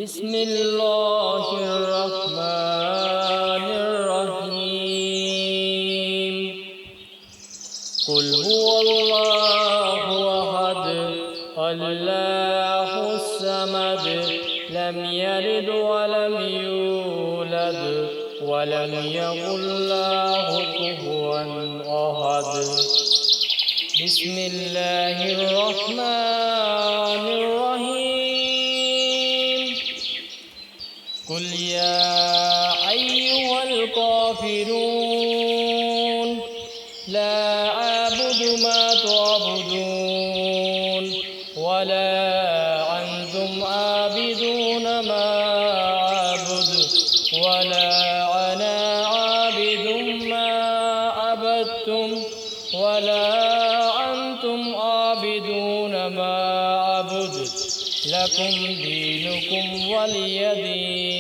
بسم الله الرحمن الرحيم قل هو الله أحد الله الصمد لم يلد ولم يولد ولم يكن له كفوا أحد بسم الله الرحمن الرحيم قل يا أيها الكافرون لا أعبد ما تعبدون ولا أنتم عابدون ما أعبد ولا أنا عابد ما عبدتم ولا أنتم عابدون ما أعبد لكم دينكم ولي دين